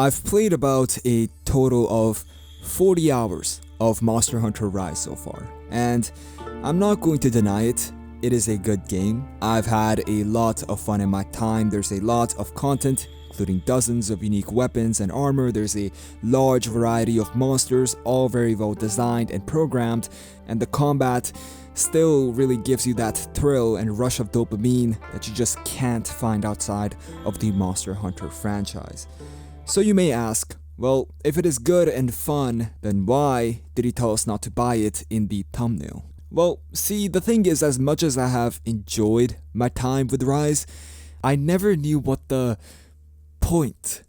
I've played about a total of 40 hours of Monster Hunter Rise so far, and I'm not going to deny it. It is a good game. I've had a lot of fun in my time. There's a lot of content, including dozens of unique weapons and armor. There's a large variety of monsters, all very well designed and programmed, and the combat still really gives you that thrill and rush of dopamine that you just can't find outside of the Monster Hunter franchise. So you may ask, well, if it is good and fun, then why did he tell us not to buy it in the thumbnail? Well, see, the thing is, as much as I have enjoyed my time with Rise, I never knew what the point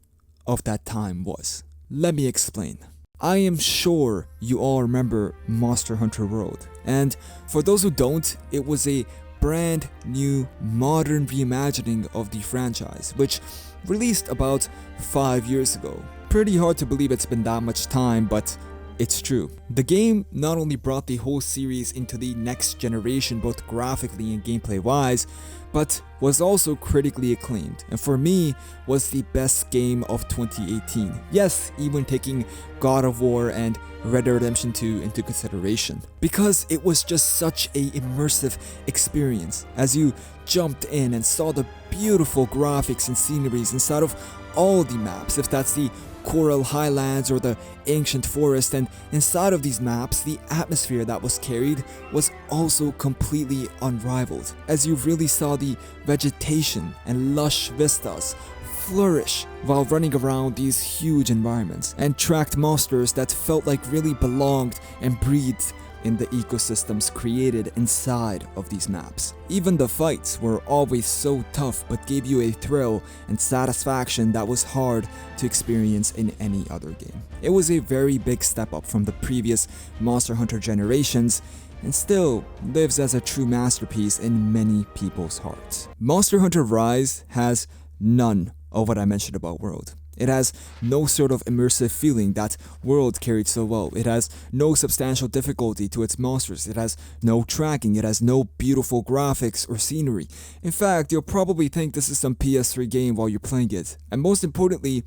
of that time was. Let me explain. I am sure you all remember Monster Hunter World, and for those who don't, it was a brand new modern reimagining of the franchise, which released about 5 years ago. Pretty hard to believe it's been that much time, but it's true. The game not only brought the whole series into the next generation both graphically and gameplay wise, but was also critically acclaimed, and for me was the best game of 2018. Yes, even taking God of War and Red Dead Redemption 2 into consideration, because it was just such a immersive experience as you jumped in and saw the beautiful graphics and sceneries inside of all the maps, if that's the Coral Highlands or the ancient forest, and inside of these maps, the atmosphere that was carried was also completely unrivaled, as you really saw the vegetation and lush vistas flourish while running around these huge environments, and tracked monsters that felt like really belonged and breathed in the ecosystems created inside of these maps. Even the fights were always so tough but gave you a thrill and satisfaction that was hard to experience in any other game. It was a very big step up from the previous Monster Hunter generations, and still lives as a true masterpiece in many people's hearts. Monster Hunter Rise has none of what I mentioned about World. It has no sort of immersive feeling that World carried so well. It has no substantial difficulty to its monsters. It has no tracking. It has no beautiful graphics or scenery. In fact, you'll probably think this is some PS3 game while you're playing it. And most importantly,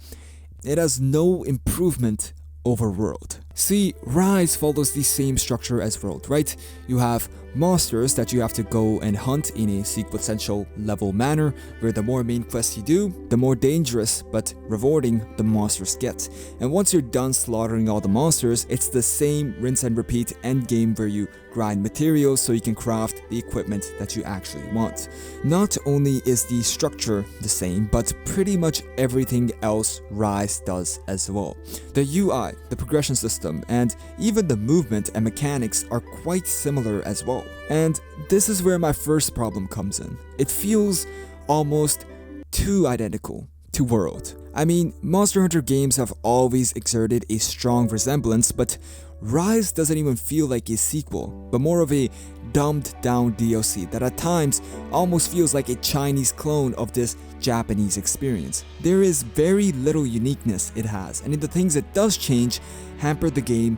it has no improvement over World. See, Rise follows the same structure as World, right? You have monsters that you have to go and hunt in a sequential level manner, where the more main quests you do, the more dangerous but rewarding the monsters get. And once you're done slaughtering all the monsters, it's the same rinse and repeat end game where you grind materials so you can craft the equipment that you actually want. Not only is the structure the same, but pretty much everything else Rise does as well. The UI, the progression system, and even the movement and mechanics are quite similar as well. And this is where my first problem comes in. It feels almost too identical to World. I mean, Monster Hunter games have always exerted a strong resemblance, but Rise doesn't even feel like a sequel, but more of a dumbed down DLC that at times almost feels like a Chinese clone of this Japanese experience. There is very little uniqueness it has, and in the things it does change, hamper the game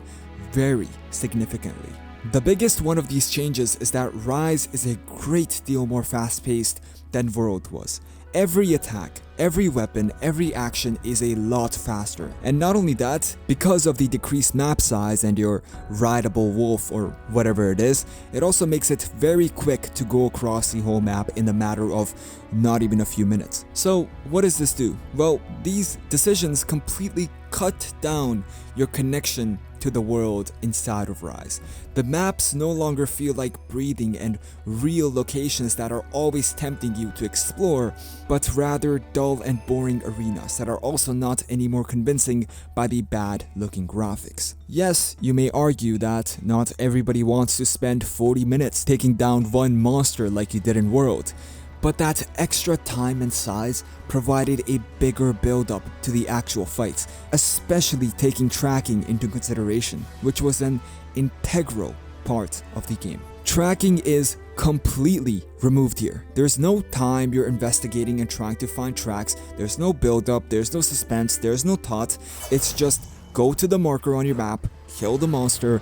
very significantly. The biggest one of these changes is that Rise is a great deal more fast-paced than World was. Every attack, every weapon, every action is a lot faster. And not only that, because of the decreased map size and your rideable wolf or whatever it is, it also makes it very quick to go across the whole map in a matter of not even a few minutes. So what does this do? Well, these decisions completely cut down your connection to the world inside of Rise. The maps no longer feel like breathing and real locations that are always tempting you to explore, but rather dull and boring arenas that are also not any more convincing by the bad looking graphics. Yes, you may argue that not everybody wants to spend 40 minutes taking down one monster like you did in World, but that extra time and size provided a bigger build-up to the actual fights, especially taking tracking into consideration, which was an integral part of the game. Tracking is completely removed here. There's no time you're investigating and trying to find tracks, there's no build-up, there's no suspense, there's no thought. It's just go to the marker on your map, kill the monster,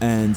and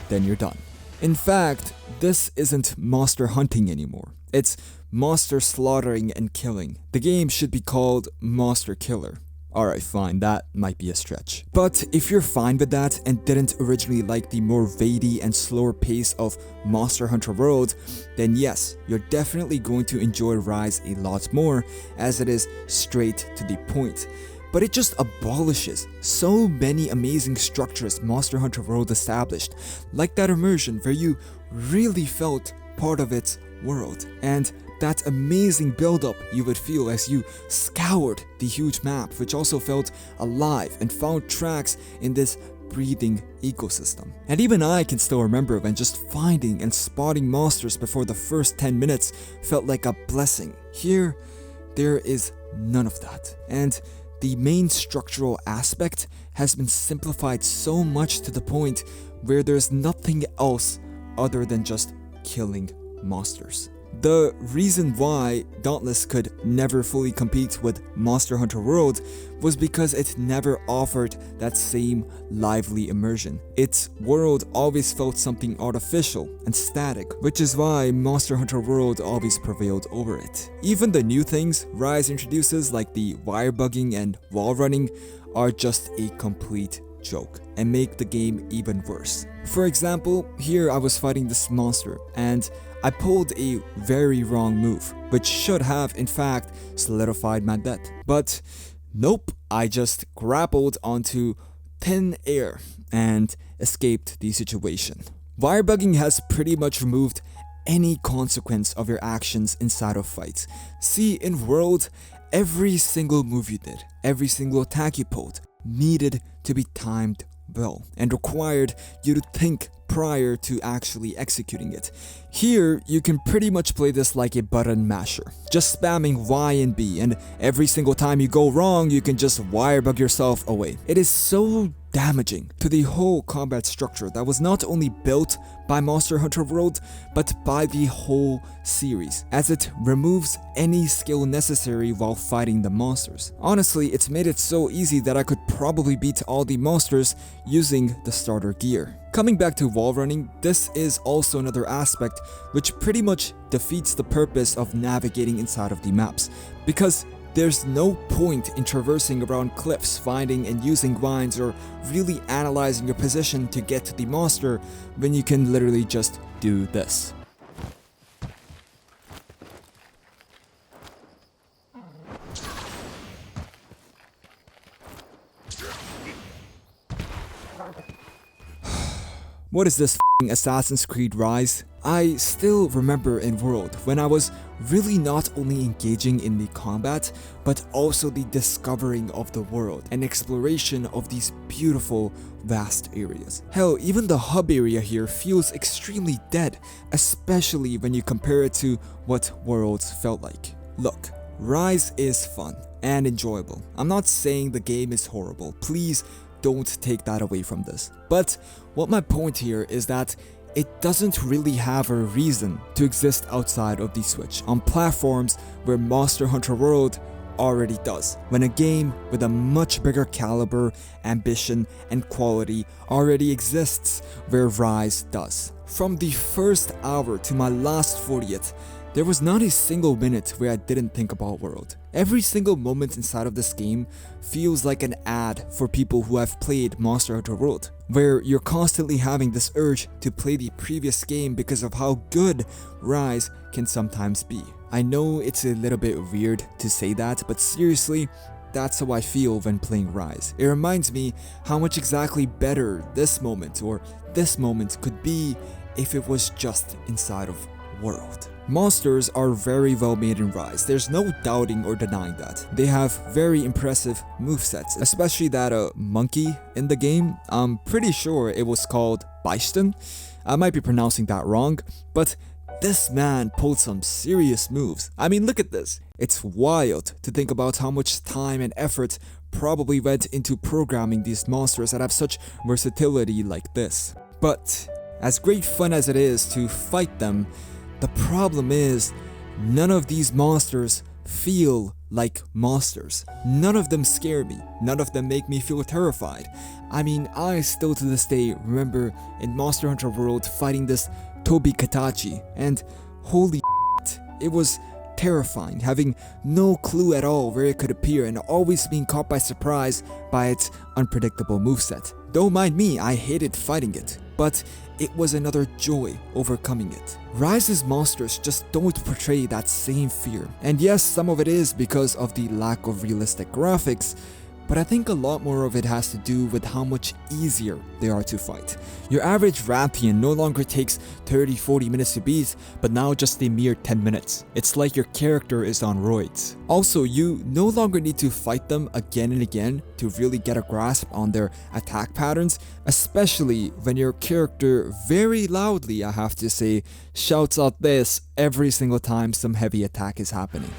then you're done. In fact, this isn't monster hunting anymore. It's monster slaughtering and killing. The game should be called Monster Killer. Alright, fine, that might be a stretch. But if you're fine with that and didn't originally like the more vady and slower pace of Monster Hunter World, then yes, you're definitely going to enjoy Rise a lot more, as it is straight to the point. But it just abolishes so many amazing structures Monster Hunter World established, like that immersion where you really felt part of its world, and that amazing build-up you would feel as you scoured the huge map, which also felt alive and found tracks in this breathing ecosystem. And even I can still remember when just finding and spotting monsters before the first 10 minutes felt like a blessing. Here, there is none of that. And the main structural aspect has been simplified so much to the point where there's nothing else other than just killing monsters. The reason why Dauntless could never fully compete with Monster Hunter World was because it never offered that same lively immersion. Its world always felt something artificial and static, which is why Monster Hunter World always prevailed over it. Even the new things Rise introduces, like the wire bugging and wall running, are just a complete joke and make the game even worse. For example, here I was fighting this monster and I pulled a very wrong move, which should have in fact solidified my death. But nope, I just grappled onto thin air and escaped the situation. Wire bugging has pretty much removed any consequence of your actions inside of fights. See, in World, every single move you did, every single attack you pulled, needed to be timed well and required you to think prior to actually executing it. Here, you can pretty much play this like a button masher, just spamming Y and B, and every single time you go wrong, you can just wire bug yourself away. It is so damaging to the whole combat structure that was not only built by Monster Hunter World, but by the whole series, as it removes any skill necessary while fighting the monsters. Honestly, it's made it so easy that I could probably beat all the monsters using the starter gear. Coming back to wall running, this is also another aspect which pretty much defeats the purpose of navigating inside of the maps, because there's no point in traversing around cliffs, finding and using vines, or really analyzing your position to get to the monster when you can literally just do this. What is this f***ing Assassin's Creed Rise? I still remember in World when I was really not only engaging in the combat, but also the discovering of the world and exploration of these beautiful, vast areas. Hell, even the hub area here feels extremely dead, especially when you compare it to what Worlds felt like. Look, Rise is fun and enjoyable. I'm not saying the game is horrible, please don't take that away from this. But what my point here is that it doesn't really have a reason to exist outside of the Switch on platforms where Monster Hunter World already does, when a game with a much bigger caliber, ambition, and quality already exists where Rise does. From the first hour to my last 40th, there was not a single minute where I didn't think about World. Every single moment inside of this game feels like an ad for people who have played Monster Hunter World, where you're constantly having this urge to play the previous game because of how good Rise can sometimes be. I know it's a little bit weird to say that, but seriously, that's how I feel when playing Rise. It reminds me how much exactly better this moment or this moment could be if it was just inside of World. Monsters are very well made in Rise, there's no doubting or denying that. They have very impressive movesets, especially that monkey in the game. I'm pretty sure it was called Baiston. I might be pronouncing that wrong, but this man pulled some serious moves. I mean, look at this. It's wild to think about how much time and effort probably went into programming these monsters that have such versatility like this. But as great fun as it is to fight them, the problem is, none of these monsters feel like monsters. None of them scare me. None of them make me feel terrified. I mean, I still to this day remember in Monster Hunter World fighting this Tobi Katachi, and holy shit, it was terrifying, having no clue at all where it could appear and always being caught by surprise by its unpredictable moveset. Don't mind me, I hated fighting it, but it was another joy overcoming it. Rise's monsters just don't portray that same fear, and yes, some of it is because of the lack of realistic graphics, but I think a lot more of it has to do with how much easier they are to fight. Your average Rampion no longer takes 30-40 minutes to beat, but now just a mere 10 minutes. It's like your character is on roids. Also, you no longer need to fight them again and again to really get a grasp on their attack patterns, especially when your character very loudly, I have to say, shouts out this every single time some heavy attack is happening.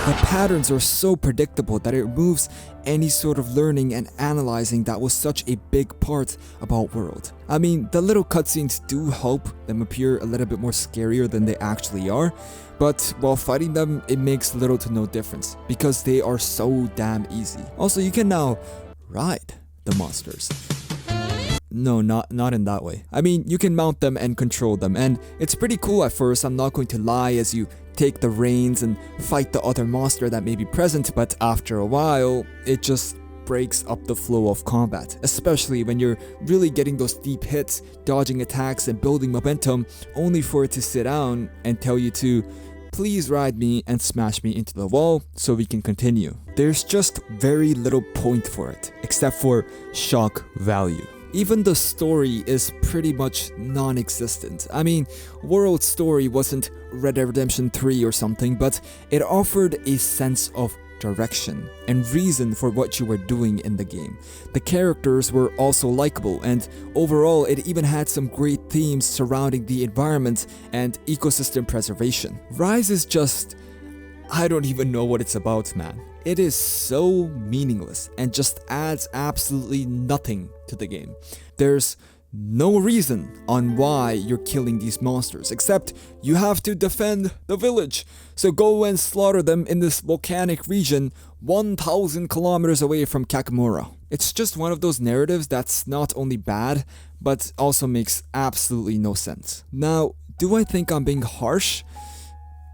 The patterns are so predictable that it removes any sort of learning and analyzing that was such a big part about World. I mean, the little cutscenes do help them appear a little bit more scarier than they actually are, but while fighting them, it makes little to no difference because they are so damn easy. Also, you can now ride the monsters. No, not in that way. I mean, you can mount them and control them, and it's pretty cool at first, I'm not going to lie, as you take the reins and fight the other monster that may be present, but after a while, it just breaks up the flow of combat, especially when you're really getting those deep hits, dodging attacks and building momentum, only for it to sit down and tell you to please ride me and smash me into the wall so we can continue. There's just very little point for it, except for shock value. Even the story is pretty much non-existent. I mean, World's story wasn't Red Dead Redemption 3 or something, but it offered a sense of direction and reason for what you were doing in the game. The characters were also likable, and overall it even had some great themes surrounding the environment and ecosystem preservation. Rise is just... I don't even know what it's about, man. It is so meaningless and just adds absolutely nothing to the game. There's no reason on why you're killing these monsters, except you have to defend the village. So go and slaughter them in this volcanic region 1,000 kilometers away from Kakamura. It's just one of those narratives that's not only bad, but also makes absolutely no sense. Now, do I think I'm being harsh?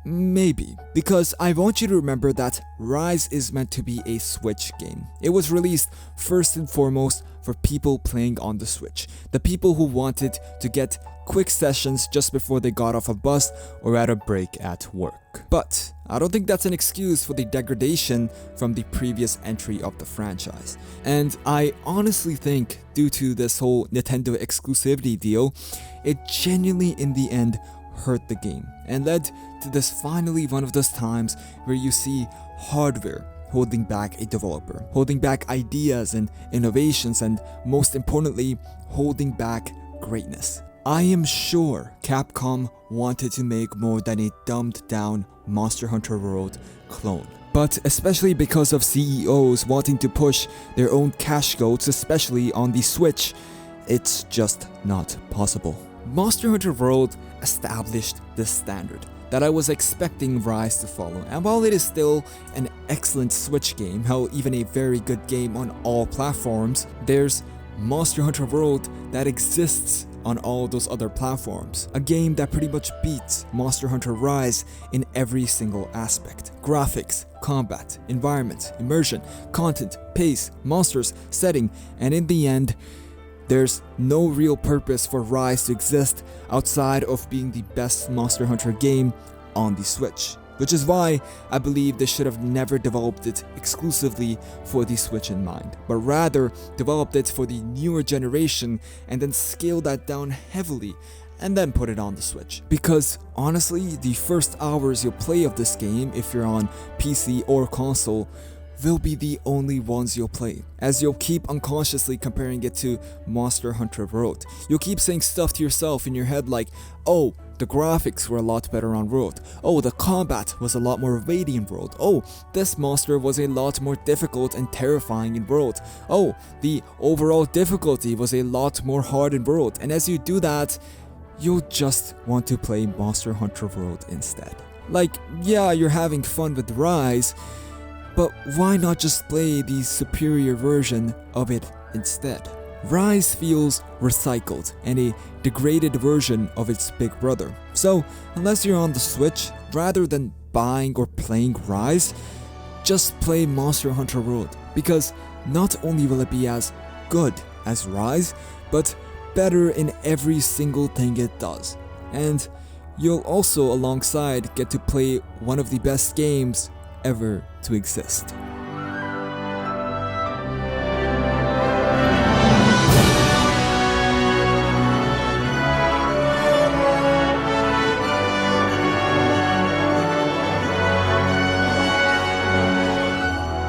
Maybe, because I want you to remember that Rise is meant to be a Switch game. It was released first and foremost for people playing on the Switch, the people who wanted to get quick sessions just before they got off a bus or at a break at work. But I don't think that's an excuse for the degradation from the previous entry of the franchise. And I honestly think, due to this whole Nintendo exclusivity deal, it genuinely in the end hurt the game and led to this finally one of those times where you see hardware holding back a developer, holding back ideas and innovations, and most importantly, holding back greatness. I am sure Capcom wanted to make more than a dumbed down Monster Hunter World clone. But especially because of CEOs wanting to push their own cash goats, especially on the Switch, it's just not possible. Monster Hunter World established this standard that I was expecting Rise to follow, and while it is still an excellent Switch game, hell, even a very good game on all platforms, there's Monster Hunter World that exists on all those other platforms. A game that pretty much beats Monster Hunter Rise in every single aspect. Graphics, combat, environment, immersion, content, pace, monsters, setting, and in the end, there's no real purpose for Rise to exist outside of being the best Monster Hunter game on the Switch. Which is why I believe they should have never developed it exclusively for the Switch in mind, but rather developed it for the newer generation and then scaled that down heavily and then put it on the Switch. Because honestly, the first hours you'll play of this game, if you're on PC or console, will be the only ones you'll play, as you'll keep unconsciously comparing it to Monster Hunter World. You'll keep saying stuff to yourself in your head like, oh, the graphics were a lot better on World. Oh, the combat was a lot more weighty in World. Oh, this monster was a lot more difficult and terrifying in World. Oh, the overall difficulty was a lot more hard in World. And as you do that, you'll just want to play Monster Hunter World instead. Like, yeah, you're having fun with Rise, but why not just play the superior version of it instead? Rise feels recycled and a degraded version of its big brother. So, unless you're on the Switch, rather than buying or playing Rise, just play Monster Hunter World, because not only will it be as good as Rise, but better in every single thing it does. And you'll also alongside get to play one of the best games ever to exist.